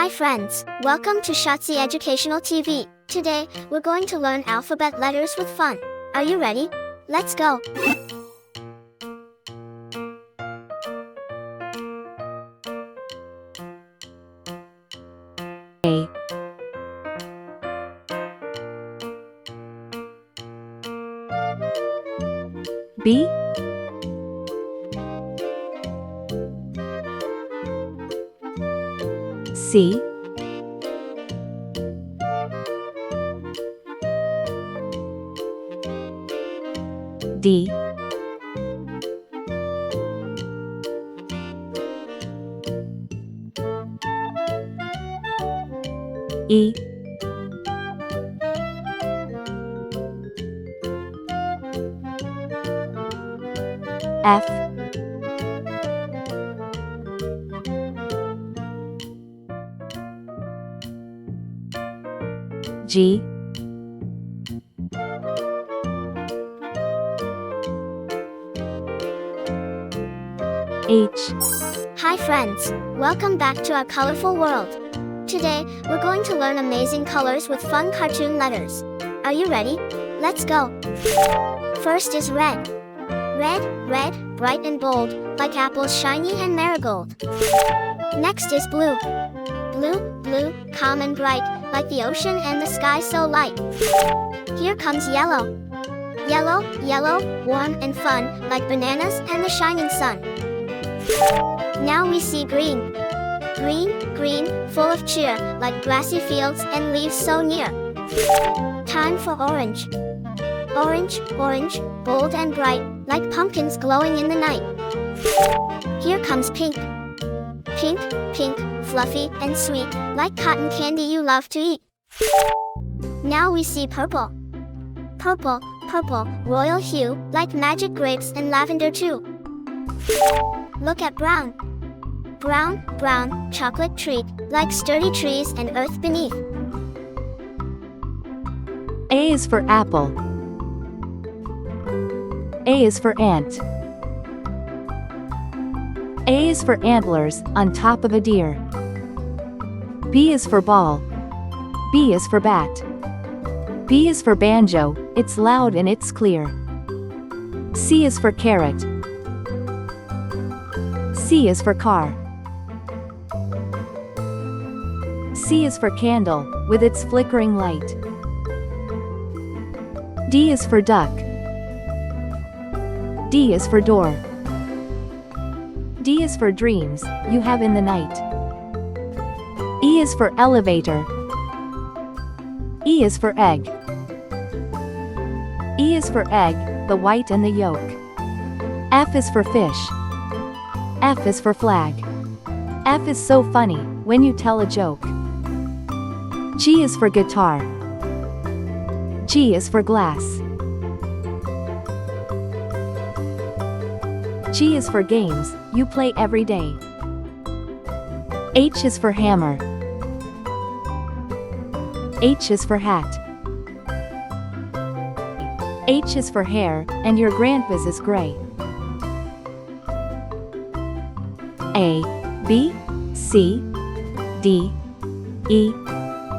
Hi friends, welcome to Shazi Educational TV. Today, we're going to learn alphabet letters with fun. Are you ready? Let's go! A, B, C, D, E, F, G, H. Hi friends, welcome back to our colorful world. Today, we're going to learn amazing colors with fun cartoon letters. Are you ready? Let's go! First is red. Red, red, bright and bold, like apples shiny and marigold. Next is blue. Blue, blue, calm and bright, like the ocean and the sky so light. Here comes yellow. Yellow, yellow, warm and fun, like bananas and the shining sun. Now we see green. Green, green, full of cheer, like grassy fields and leaves so near. Time for orange. Orange, orange, bold and bright, like pumpkins glowing in the night. Here comes pink. Pink, pink, fluffy and sweet, like cotton candy you love to eat. Now we see purple. Purple, purple, royal hue, like magic grapes and lavender too. Look at brown. Brown, brown, chocolate treat, like sturdy trees and earth beneath. A is for apple. A is for ant. A is for antlers, on top of a deer. B is for ball. B is for bat. B is for banjo, it's loud and it's clear. C is for carrot. C is for car. C is for candle, with its flickering light. D is for duck. D is for door. D is for dreams, you have in the night. E is for elevator. E is for egg. E is for egg, the white and the yolk. F is for fish. F is for flag. F is so funny, when you tell a joke. G is for guitar. G is for glass. G is for games, you play every day. H is for hammer. H is for hat. H is for hair, and your grandpa's is gray. A, B, C, D, E,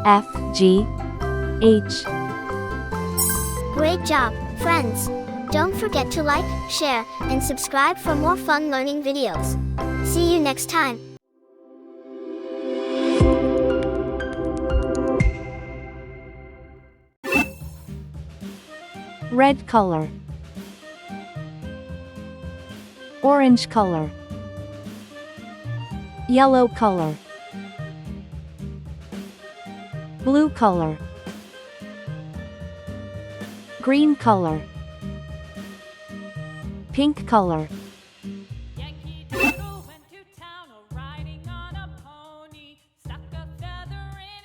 F, G, H. Great job, friends! Don't forget to like, share, and subscribe for more fun learning videos. See you next time! Red color. Orange color. Yellow color. Blue color. Green color. Pink color.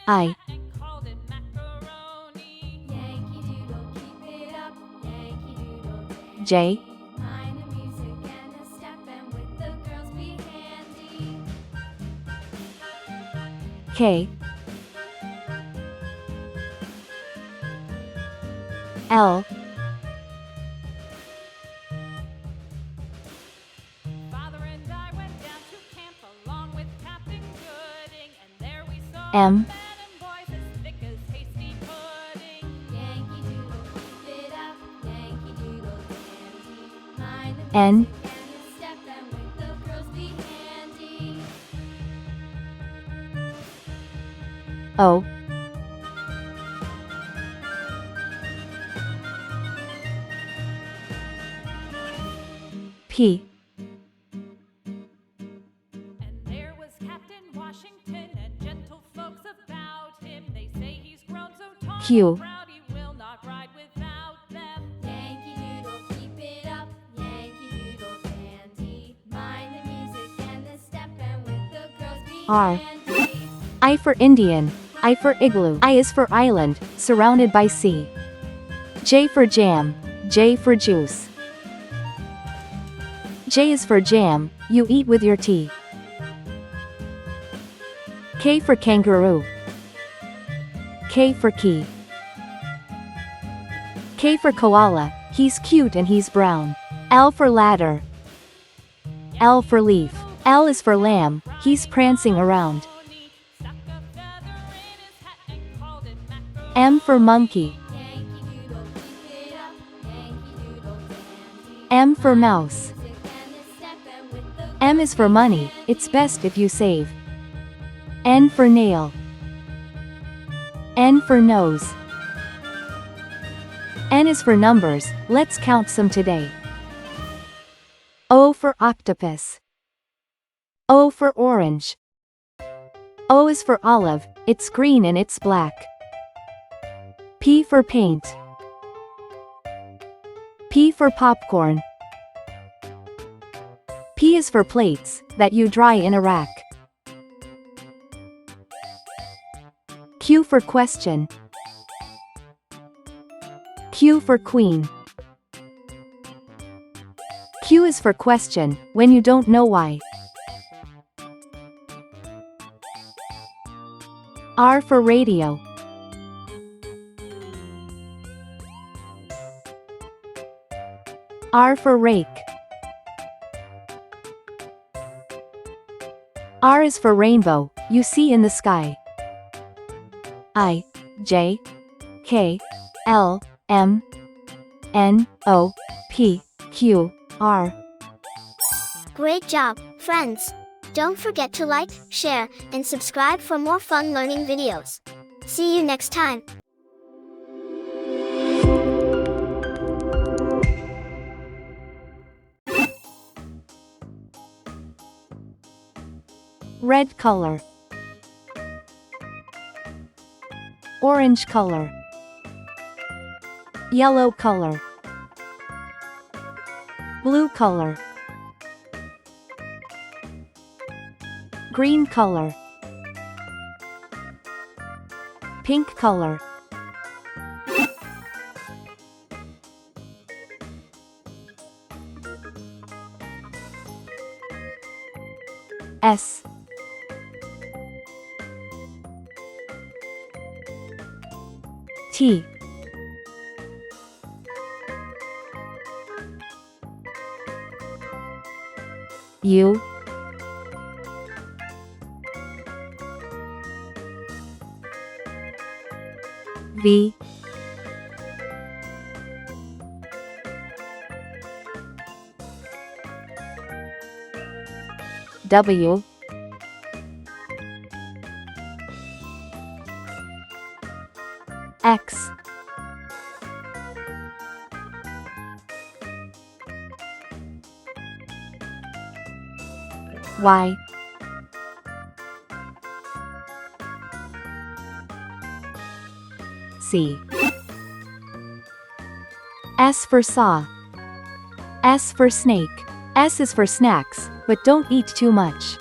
I. J. K. L. Father and I went down to camp along with Captain Gooding, and there we saw M, N, O, P, And there was Captain Washington and gentle folks about him. They say he's grown so tall Q, and proud he will not ride without them. Yankee Doodle, keep it up. Yankee Doodle dandy. Mind the music and the step, and with the girls be R, handy. I for Indian, I for igloo, I is for island, surrounded by sea. J for jam, J for juice. J is for jam, you eat with your tea. K for kangaroo. K for key. K for koala, he's cute and he's brown. L for ladder. L for leaf. L is for lamb, he's prancing around. Stuck a feather in his hat and called it mackerel. M for monkey. Yankee Doodle, keep it up. Yankee Doodle dandy. M for mouse. Music and the step, and with the M is for money, it's best if you save. N for nail. N for nose. N is for numbers, let's count some today. O for octopus. O for orange. O is for olive, it's green and it's black. P for paint. P for popcorn. P is for plates, that you dry in a rack. Q for question. Q for queen. Q is for question, when you don't know why. R for radio. R for rake. R is for rainbow, you see in the sky. I, J, K, L, M, N, O, P, Q, R. Great job, friends! Don't forget to like, share, and subscribe for more fun learning videos. See you next time. Red color. Orange color. Yellow color. Blue color. Green color. Pink color. S. T. U. V. W. X. Y. C. S for saw. S for snake. S is for snacks, but don't eat too much.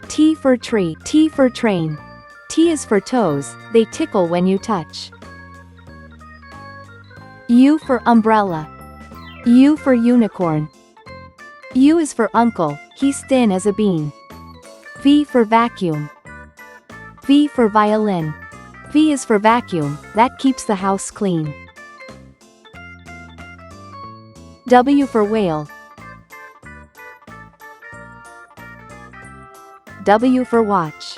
T for tree. T for train. T is for toes, they tickle when you touch. U for umbrella. U for unicorn. U is for uncle, he's thin as a bean. V for vacuum. V for violin. V is for vacuum, that keeps the house clean. W for whale. W for watch.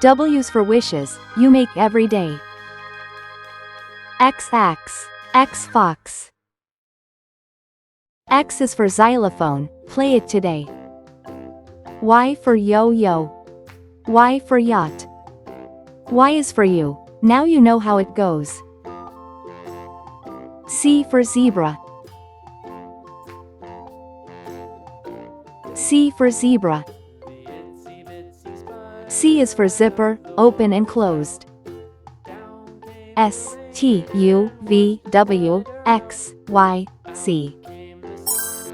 W's for wishes, you make every day. X axe, X fox. X is for xylophone, play it today. Y for yo-yo. Y for yacht. Y is for you, now you know how it goes. C for zebra. C for zebra. C is for zipper, open and closed. S, T, U, V, W, X, Y, Z.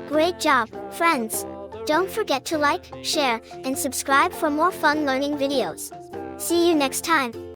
Great job, friends! Don't forget to like, share, and subscribe for more fun learning videos. See you next time.